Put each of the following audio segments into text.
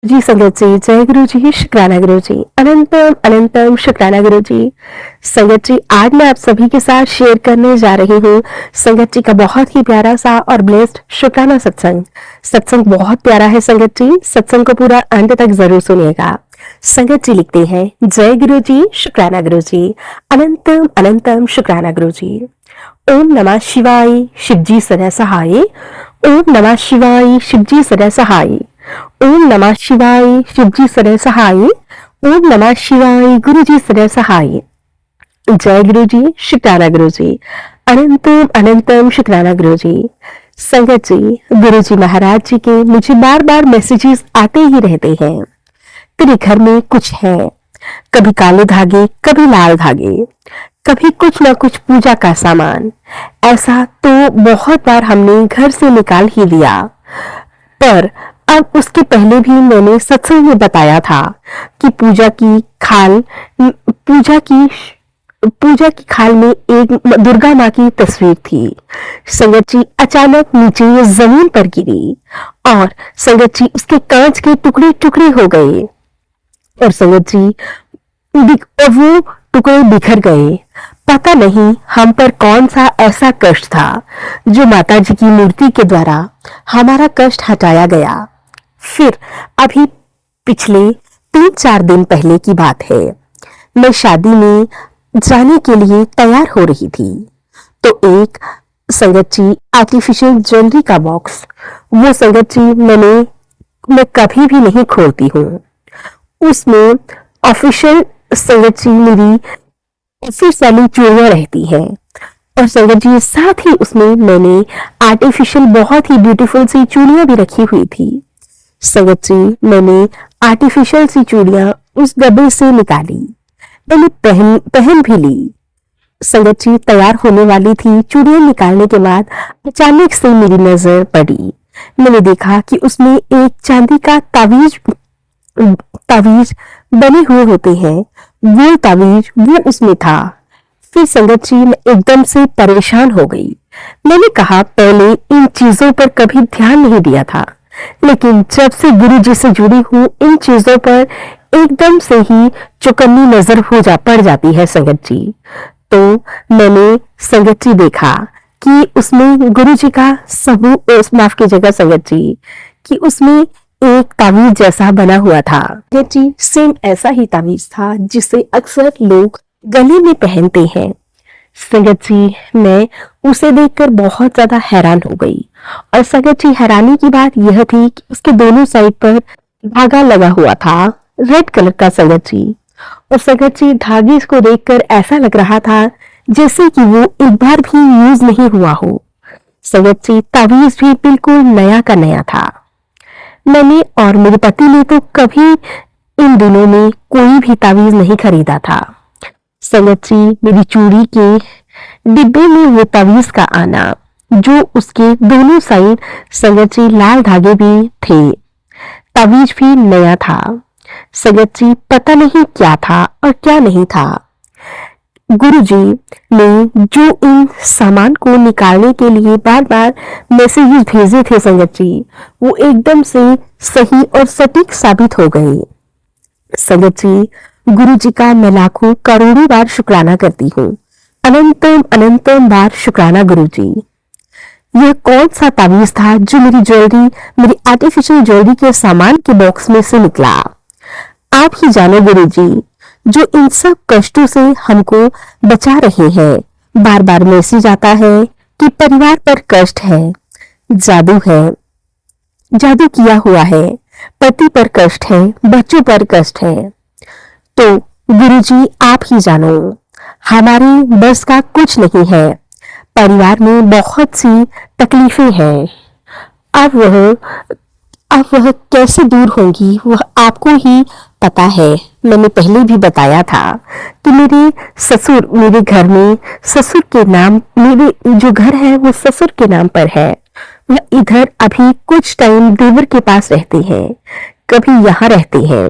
जी संगत जी, जय गुरु जी, शुक्राना गुरु जी, अनंतम अनंतम शुक्राना गुरु जी। संगत जी, आज मैं आप सभी के साथ शेयर करने जा रही हूँ संगत जी का बहुत ही प्यारा सा और ब्लेस्ड शुक्राना सत्संग। सत्संग बहुत प्यारा है संगत जी, सत्संग को पूरा अंत तक जरूर सुनिएगा। संगत जी लिखते हैं, जय गुरु जी, शुक्राना गुरु जी, अनंतम अनंतम शुक्राना गुरु जी। ओम नमः शिवाय, शिवजी सदा सहाय। ओम नमः शिवाय, शिवजी सदा सहाय। ओम नमः शिवाय, शिवजी सदा सहाय। ओम नमः शिवाय, गुरु जी सदा सहाय। जय गुरु जी, शुक्राना गुरु जी, अनंतम अनंतम शुक्राना गुरु जी। संगत जी, गुरु जी महाराज जी के मुझे बार बार मैसेजेस आते ही रहते हैं। तेरे घर में कुछ है, कभी काले धागे, कभी लाल धागे, कभी कुछ ना कुछ पूजा का सामान। ऐसा तो बहुत बार हमने घर से निकाल ही दिया, पर अब उसके पहले भी मैंने सत्संग में बताया था कि पूजा की खाल में एक दुर्गा माँ की तस्वीर थी। संगत जी, अचानक नीचे ये जमीन पर गिरी और संगत जी उसके कांच के टुकड़े टुकड़े हो गए और संगत जी वो टुकड़े बिखर गए। पता नहीं हम पर कौन सा ऐसा कष्ट था जो माता जी की मूर्ति के द्वारा हमारा कष्ट हटाया गया। फिर अभी पिछले 3-4 दिन पहले की बात है, मैं शादी में जाने के लिए तैयार हो रही थी तो एक संगत जी आर्टिफिशियल ज्वेलरी का बॉक्स, वो संगत जी मैं कभी भी नहीं खोलती हूँ। उसमें ऑफिशियल संगत जी मेरी ऑफिशियली चूड़ियां रहती है और संगत जी साथ ही उसमें मैंने आर्टिफिशियल बहुत ही ब्यूटीफुल सी चूड़ियां भी रखी हुई थी। संगत जी, मैंने आर्टिफिशियल सी चूड़ियां उस डब्बे से निकाली, मैंने पहन भी ली। संगत जी तैयार होने वाली थी, चूड़ियां निकालने के बाद अचानक से मेरी नजर पड़ी। मैंने देखा कि उसमें एक चांदी का तावीज बने हुए होते हैं, वो तावीज वो उसमें था। फिर संगत जी मैं एकदम से परेशान हो गई। मैंने कहा पहले इन चीजों पर कभी ध्यान नहीं दिया था, लेकिन जब से गुरु जी से जुड़ी हूँ इन चीजों पर एकदम से ही चौकन्नी नजर पड़ जाती है संगत जी। तो मैंने संगत जी देखा कि उसमें गुरु जी का सबूत, माफ कीजिएगा संगत जी, कि उसमें एक तावीज जैसा बना हुआ था। संगत जी, सेम ऐसा ही तावीज था जिसे अक्सर लोग गले में पहनते हैं। संगत जी, मैं उसे देखकर बहुत ज्यादा हैरान हो गई और संगत जी हैरानी की बात यह थी कि उसके दोनों साइड पर धागा लगा हुआ था, रेड कलर का संगत जी। और संगत जी धागे को देखकर ऐसा लग रहा था जैसे कि वो एक बार भी यूज नहीं हुआ हो। संगत जी तावीज भी बिल्कुल नया का नया था। मैंने और मेरे पति ने तो कभी इन दिनों में कोई भी तावीज नहीं खरीदा था। संगत जी मेरी चूड़ी के डिब्बे में वो तावीज का आना, जो उसके दोनों साइड संगत जी लाल धागे भी थे, तावीज भी नया था। संगत जी पता नहीं क्या था और क्या नहीं था। गुरुजी ने जो इन सामान को निकालने के लिए बार बार मैसेजेस भेजे थे संगत जी, वो एकदम से सही और सटीक साबित हो गए। संगत जी, गुरु जी का मैं लाखों करोड़ों बार शुक्राना करती हूँ, अनंतम अनंतम बार शुक्राना गुरु जी। यह कौन सा तावीज था जो मेरी आर्टिफिशियल ज्वेलरी के सामान के बॉक्स में से निकला? आप ही जानो गुरु जी, जो इन सब कष्टों से हमको बचा रहे हैं। बार बार मैसेज आता है कि परिवार पर कष्ट है, जादू है, जादू किया हुआ है, पति पर कष्ट है, बच्चों पर कष्ट है। तो गुरुजी आप ही जानो, हमारे बस का कुछ नहीं है। परिवार में बहुत सी तकलीफें हैं। अब वह कैसे दूर होंगी वह आपको ही पता है। मैंने पहले भी बताया था कि मेरे घर में ससुर के नाम, मेरे जो घर है वो ससुर के नाम पर है। वह इधर अभी कुछ टाइम देवर के पास रहते हैं, कभी यहाँ रहते हैं।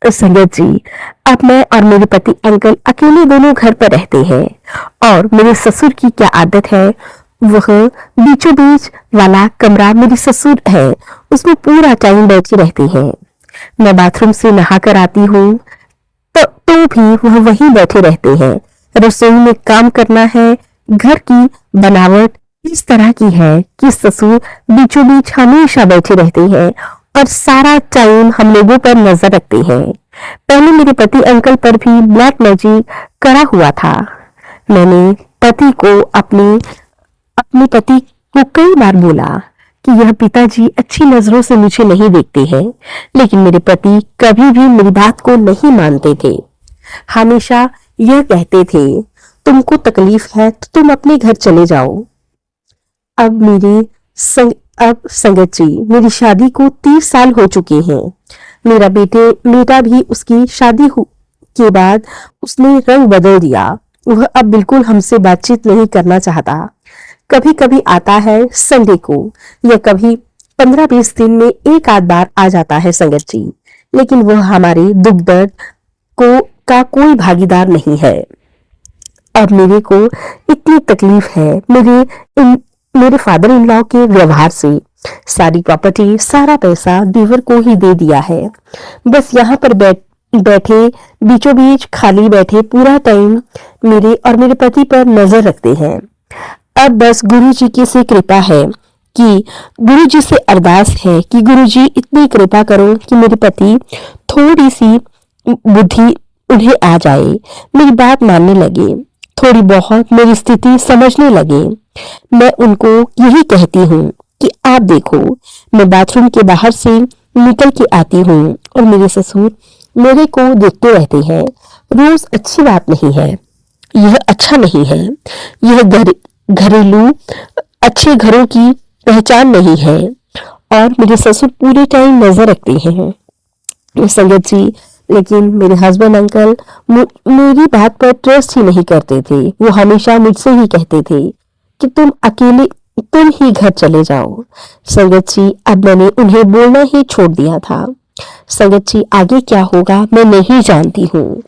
संगत जी, अब मैं और मेरे पति अंकल अकेले दोनों घर पर रहते हैं और मेरे ससुर की क्या आदत है, वह बीचों बीच वाला कमरा मेरी ससुर है, उसमें पूरा टाइम बैठी रहती है। मैं बाथरूम से नहाकर आती हूँ तो भी वह वहीं बैठे रहते हैं। रसोई में काम करना है। घर की बनावट इस तरह की है कि ससुर बीचों बीच हमेशा बैठे रहते हैं और सारा टाइम हम लोगों पर नजर रखते हैं। पहले मेरे पति अंकल पर भी ब्लैक मैजिक करा हुआ था। मैंने अपने पति को कई बार बोला कि यह पिताजी अच्छी नजरों से मुझे नहीं देखते हैं, लेकिन मेरे पति कभी भी मेरी बात को नहीं मानते थे। हमेशा यह कहते थे, तुमको तकलीफ है तो तुम अपने घर चले जाओ। अब संगत जी, मेरी शादी को 30 साल हो चुके हैं। मेरा बेटा भी उसकी शादी के बाद उसने रंग बदल दिया। वह अब बिल्कुल हमसे बातचीत नहीं करना चाहता। कभी कभी आता है संडे को, या कभी 15-20 दिन में एक आध बार आ जाता है संगत जी, लेकिन वह हमारे दुख दर्द का कोई भागीदार नहीं है। अब मेरे को इतनी तकलीफ है मेरे फादर इन लॉ के व्यवहार से। सारी प्रॉपर्टी, सारा पैसा देवर को ही दे दिया है। बस यहाँ पर बैठे बीचों बीच खाली बैठे पूरा टाइम मेरे और मेरे पति पर नजर रखते हैं। अब बस गुरु जी की से कृपा है कि गुरु जी से अरदास है कि गुरु जी इतनी कृपा करो कि मेरे पति थोड़ी सी बुद्धि उन्हें आ जाए, मेरी बात मानने लगे, थोड़ी बहुत मेरी स्थिति समझने लगे। मैं उनको यही कहती हूँ कि आप देखो, मैं बाथरूम के बाहर से निकल के आती हूँ और मेरे ससुर मेरे को देखते रहते हैं। रोज अच्छी बात नहीं है, यह अच्छा नहीं है, यह घरेलू अच्छे घरों की पहचान नहीं है। और मेरे ससुर पूरे टाइम नजर रखते हैं संगत जी। लेकिन मेरे हस्बैंड अंकल मेरी बात पर ट्रस्ट ही नहीं करते थे। वो हमेशा मुझसे ही कहते थे कि तुम ही घर चले जाओ। संगत जी, अब मैंने उन्हें बोलना ही छोड़ दिया था। संगत जी, आगे क्या होगा मैं नहीं जानती हूँ।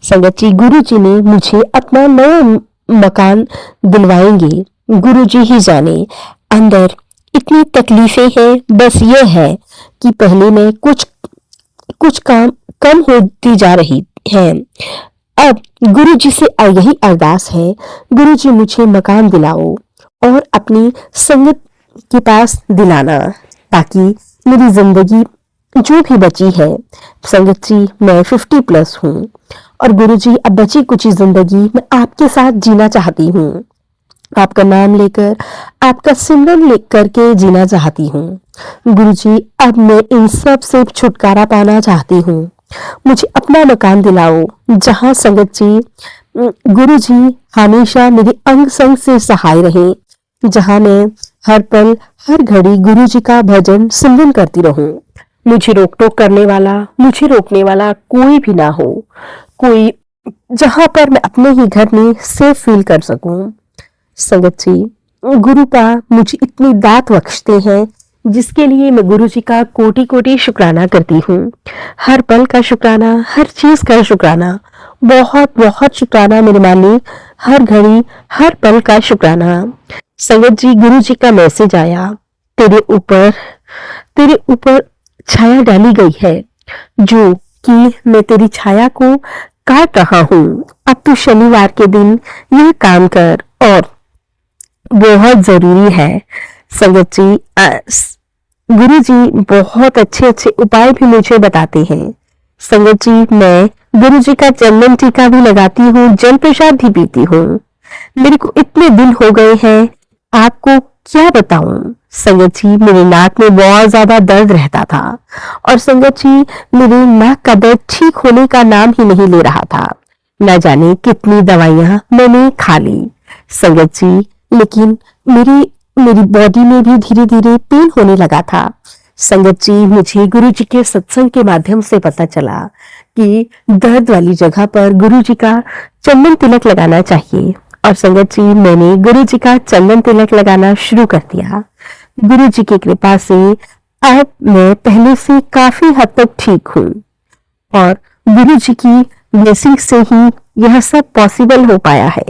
संगत जी, गुरु जी ने मुझे अपना नया मकान दिलवाएंगे, गुरु जी ही जाने। अंदर इतनी तकलीफें हैं, बस यह है कि पहले में कुछ काम कम होती जा रही है। अब गुरु जी से यही अरदास है, गुरु जी मुझे मकान दिलाओ और अपनी संगत के पास दिलाना, ताकि मेरी जिंदगी जो भी बची है। संगत जी, मैं 50+ हूँ और गुरु जी अब बची कुछ जिंदगी मैं आपके साथ जीना चाहती हूँ। आपका नाम लेकर, आपका सिमरन लेकर के जीना चाहती हूँ। गुरु जी, अब मैं इन सब से छुटकारा पाना चाहती हूँ। मुझे अपना मकान दिलाओ, जहाँ संगत जी गुरु जी हमेशा मेरे अंग संग से सहाय रहे, जहाँ मैं हर पल हर घड़ी गुरु जी का भजन सिमरन करती रहूं। मुझे मुझे रोकने वाला कोई भी ना हो, कोई जहां पर मैं अपने ही घर में सेफ फील कर सकूं। संगत जी, गुरु का मुझे इतनी दात बख्शते हैं, जिसके लिए मैं गुरु जी का कोटि कोटि शुक्राना करती हूँ। हर पल का शुक्राना, हर चीज का शुक्राना, बहुत बहुत शुक्राना मेरे मालिक, हर घड़ी हर पल का शुक्राना। संगत जी, गुरु जी का मैसेज आया, तेरे ऊपर छाया डाली गई है, जो कि मैं तेरी छाया को काट रहा हूँ। अब तू शनिवार के दिन यह काम कर, और बहुत जरूरी है। संगत जी, गुरु जी बहुत अच्छे अच्छे उपाय भी मुझे बताते हैं। संगत जी, मैं गुरु जी का चंदन टीका भी लगाती हूँ, जल प्रसाद भी पीती हूँ। मेरे को इतने दिन हो गए हैं, आपको क्या बताऊं। संगत जी, मेरे नाक में बहुत ज्यादा दर्द रहता था, और संगत जी, मेरे नाक का दर्द ठीक होने का नाम ही नहीं ले रहा था। न जाने कितनी दवाइयां मैंने खा ली संगत जी, लेकिन मेरी बॉडी में भी धीरे धीरे पेन होने लगा था। संगत जी, मुझे गुरु जी के सत्संग के माध्यम से पता चला कि दर्द वाली जगह पर गुरु जी का चंदन तिलक लगाना चाहिए, और संगत जी, मैंने गुरु जी का चंदन तिलक लगाना शुरू कर दिया। गुरु जी की कृपा से अब मैं पहले से काफी हद तक ठीक हूँ, और गुरु जी की ब्लेसिंग से ही यह सब पॉसिबल हो पाया है।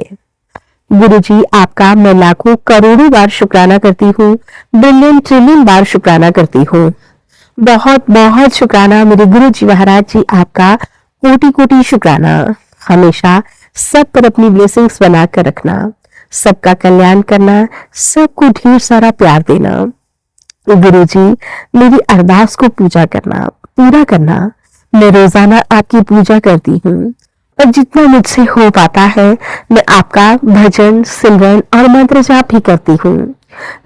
गुरु जी, आपका मैं लाखों करोड़ों बार शुक्राना करती हूँ, बिलियन ट्रिलियन बार शुक्राना करती हूँ। बहुत बहुत शुक्राना मेरे गुरु जी महाराज जी, आपका कोटि कोटि शुक्राना। हमेशा सब पर अपनी ब्लेसिंग्स बना कर रखना, सबका कल्याण करना, सबको ढेर सारा प्यार देना। गुरु जी, मेरी अरदास को पूरा करना। मैं रोजाना आपकी पूजा करती हूँ और जितना मुझसे हो पाता है मैं आपका भजन, सिमरन और मंत्र जाप भी करती हूँ।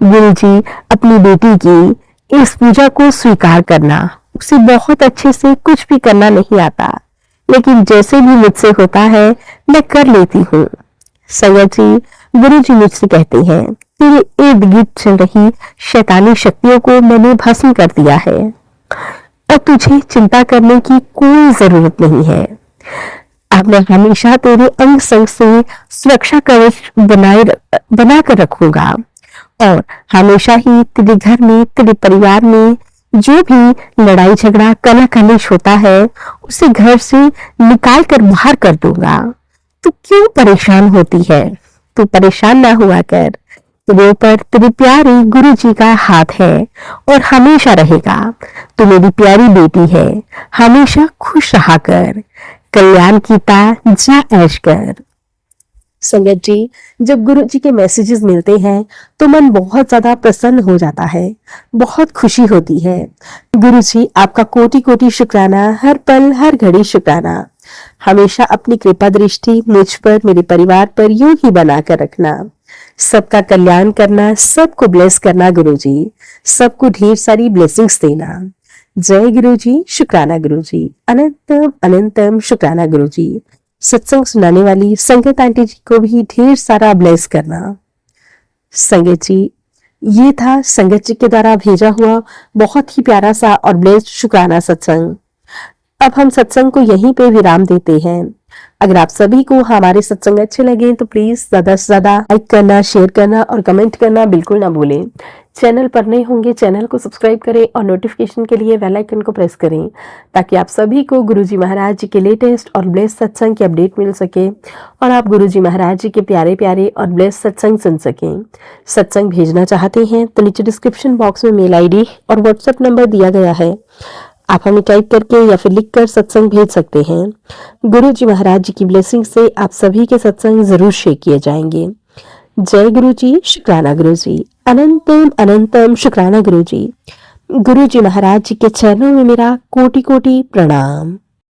गुरु जी, अपनी बेटी की इस पूजा को स्वीकार करना। उसे बहुत अच्छे से कुछ भी करना नहीं आता, लेकिन जैसे भी मुझसे होता है मैं कर लेती हूँ। संगत जी, गुरु जी मुझसे कहते हैं, तेरे इर्द गिर्द चल रही शैतानी शक्तियों को मैंने भस्म कर दिया है। अब तुझे चिंता करने की कोई जरूरत नहीं है। अब मैं हमेशा तेरे अंग संग से सुरक्षा कवच बना कर रखूंगा और हमेशा ही तेरे घर में, तेरे परिवार में जो भी लड़ाई झगड़ा कलह कलेश होता है उसे घर से निकाल कर बाहर कर दूंगा। तू क्यों परेशान होती है? तू परेशान ना हुआ कर। तेरे ऊपर तेरे प्यारे गुरु जी का हाथ है और हमेशा रहेगा। तू मेरी प्यारी बेटी है, हमेशा खुश रहा कर, कल्याण कीता जा ऐश कर। संगत जी, जब गुरु जी के मैसेजेस मिलते हैं तो मन बहुत ज्यादा प्रसन्न हो जाता है, बहुत खुशी होती है। गुरु जी, आपका कोटि कोटि शुक्राना, हर पल हर घड़ी शुक्राना। हमेशा अपनी कृपा दृष्टि मुझ पर, मेरे परिवार पर यूं ही बनाकर रखना, सबका कल्याण करना, सबको ब्लेस करना गुरु जी, सबको ढेर सारी ब्लेसिंग्स देना। जय गुरु जी, शुक्राना गुरु जी, अनंतम अनंतम शुक्राना गुरु जी। सत्संग सुनाने वाली संगत आंटी जी को भी ढेर सारा ब्लेस करना। संगत जी, ये था संगत जी के द्वारा भेजा हुआ बहुत ही प्यारा सा और ब्लेस शुक्राना सत्संग। अब हम सत्संग को यहीं पे विराम देते हैं। अगर आप सभी को हमारे सत्संग अच्छे लगे तो प्लीज ज्यादा से ज्यादा लाइक करना, शेयर करना और कमेंट करना बिल्कुल ना भूलें। चैनल पर नए होंगे चैनल को सब्सक्राइब करें और नोटिफिकेशन के लिए बेल आइकन को प्रेस करें ताकि आप सभी को गुरुजी महाराज जी के लेटेस्ट और ब्लेस सत्संग की अपडेट मिल सके और आप गुरुजी महाराज जी के प्यारे प्यारे और ब्लेस सत्संग सुन सकें। सत्संग भेजना चाहते हैं तो नीचे डिस्क्रिप्शन बॉक्स में मेल आईडी और व्हाट्सएप नंबर दिया गया है, आप हमें टाइप करके या फिर लिखकर सत्संग भेज सकते हैं। गुरु जी महाराज जी की ब्लेसिंग से आप सभी के सत्संग जरूर शेयर किए जाएंगे। जय गुरु जी, शुक्राना गुरु जी, अनंतम अनंतम शुक्राना गुरु जी। गुरु जी महाराज जी के चरणों में मेरा कोटि कोटि प्रणाम।